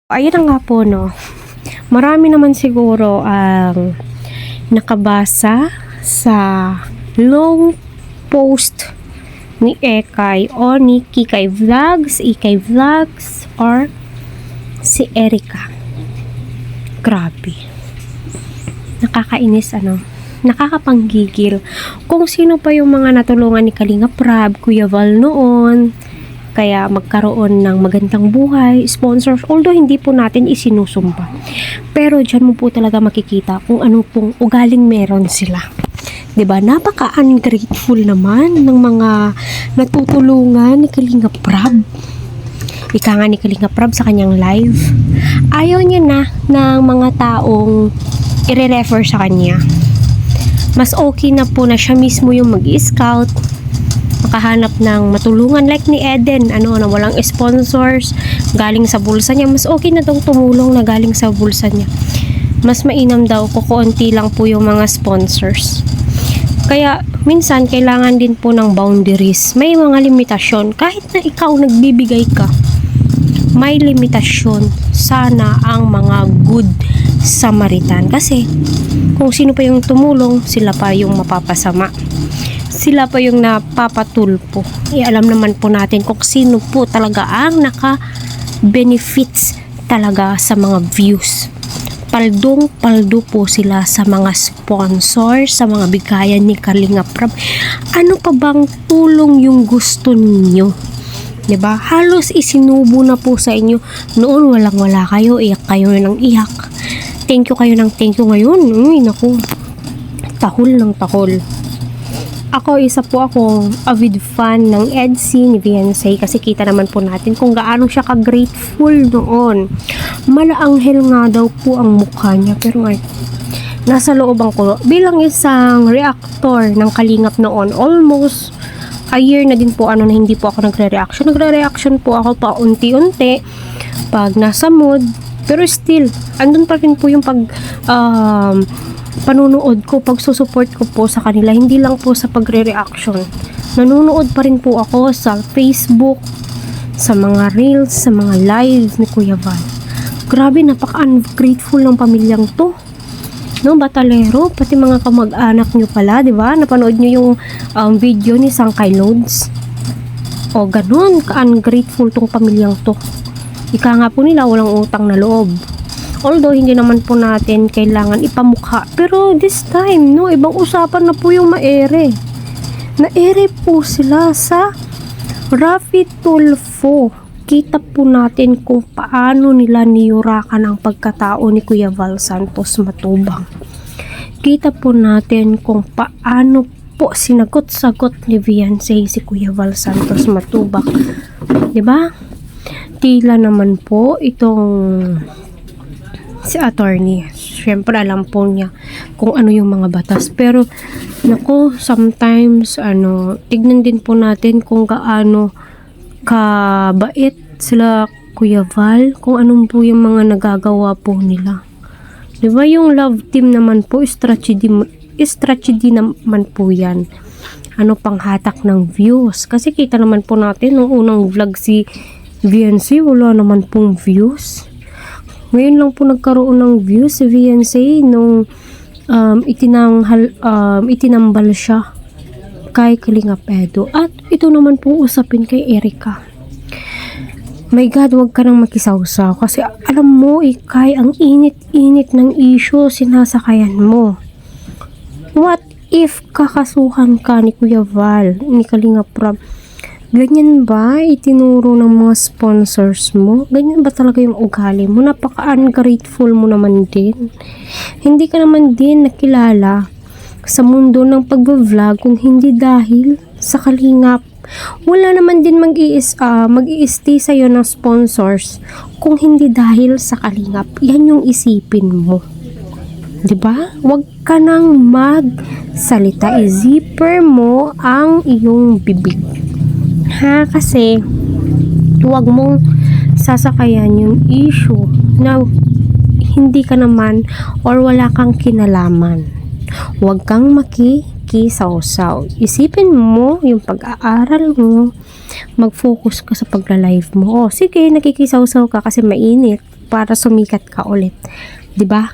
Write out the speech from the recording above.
Ayun na nga po, no. Marami naman siguro ang nakabasa sa long post ni Ekay o ni Kikay Vlogs, Ikay Vlogs, or si Erica. Grabe. Nakakainis, nakakapanggigil. Kung sino pa yung mga natulungan ni Kalinga Prab, Kuya Val noon, kaya magkaroon ng magandang buhay, sponsors, although hindi po natin isinusumpa. Pero dyan mo po talaga makikita kung ano pong ugaling meron sila. 'Di ba? Napaka-ungrateful naman ng mga natutulungan ni Kalinga Prab. Ika nga ni Kalinga Prab sa kanyang live. Ayaw niya na ng mga taong i-refer sa kanya. Mas okay na po na siya mismo yung mag-i-scout, makahanap ng matulungan like ni Eden, na walang sponsors, galing sa bulsa niya. Mas okay na tong tumulong na galing sa bulsa niya. Mas mainam daw ko konti lang po yung mga sponsors. Kaya minsan kailangan din po ng boundaries. May mga limitasyon. Kahit na ikaw nagbibigay ka, may limitasyon. Sana ang mga good Samaritan. Kasi kung sino pa yung tumulong, sila pa yung mapapasama. Sila pa yung napapatulpo. Alam naman po natin kung sino po talaga ang naka-benefits talaga sa mga views. Paldong-paldo po sila sa mga sponsors, sa mga bigayan ni Kalinga Prab. Ano pa bang tulong yung gusto ninyo? 'Di ba? Halos isinubo na po sa inyo. Noon walang-wala kayo, iyak kayo ng iyak. Thank you kayo ng thank you ngayon. Naku. Tahol ng tahol. Ako, isa po akong avid fan ng EDC ni Viansay kasi kita naman po natin kung gaano siya ka-grateful noon. Malaanghel nga daw po ang mukha niya, pero nga nasa looban ko bilang isang reactor ng Kalingap noon, almost a year na din po na hindi po ako nagre-reaction po ako pa unti-unti pag nasa mood, pero still andun pa rin po yung panunood ko, pagsusupport ko po sa kanila, hindi lang po sa pagre-reaction. Nanonood pa rin po ako sa Facebook, sa mga reels, sa mga lives ni Kuya Val. Grabe, napaka-ungrateful ng pamilyang to. No, Batalero, pati mga kamag-anak nyo pala, di ba? Napanood nyo yung video ni Sangkay Loads. O, ganun, ka-ungrateful tong pamilyang to. Ika nga po nila, walang utang na loob. Although hindi naman po natin kailangan ipamukha, pero this time, no, ibang usapan na po yung maere. Naere po sila sa Rafi Tulfo. Kita po natin kung paano nila niyurakan ang pagkatao ni Kuya Val Santos Matubang. Kita po natin kung paano po sinagot-sagot ni Viansay si Kuya Val Santos Matubang. 'Di ba? Tila naman po itong si attorney, syempre alam po niya kung ano yung mga batas, pero nako, sometimes tignan din po natin kung gaano kabait sila Kuya Val, kung anong po yung mga nagagawa po nila. Diba yung love team naman po, strategy naman po yan. Panghatak ng views, kasi kita naman po natin nung unang vlog si Viansay, wala naman pong views. Ngayon lang po nagkaroon ng views si Viansay nung itinambal siya kay Kalinga Pedo. At ito naman po usapin kay Erica. My God, wag ka nang makisawsaw kasi alam mo, Ikay, ang init-init ng issue sinasakayan mo. What if kakasuhan ka ni Kuya Val, ni Kalinga Prab? Ganyan ba itinuro ng mga sponsors mo? Ganyan ba talaga yung ugali mo? Napaka-ungrateful mo naman din. Hindi ka naman din nakilala sa mundo ng pag-vlog kung hindi dahil sa Kalingap. Wala naman din mag-i-stay sa'yo ng sponsors kung hindi dahil sa Kalingap. Yan yung isipin mo. 'Di ba? Huwag ka nang magsalita. I-zipper mo ang iyong bibig. Kasi huwag mong sasakayan yung issue na hindi ka naman or wala kang kinalaman. Huwag kang makikisawsaw. Isipin mo yung pag-aaral mo, mag-focus ka sa pagla-live mo. Sige, nakikisawsaw ka kasi mainit. para sumikat ka ulit. 'Di ba?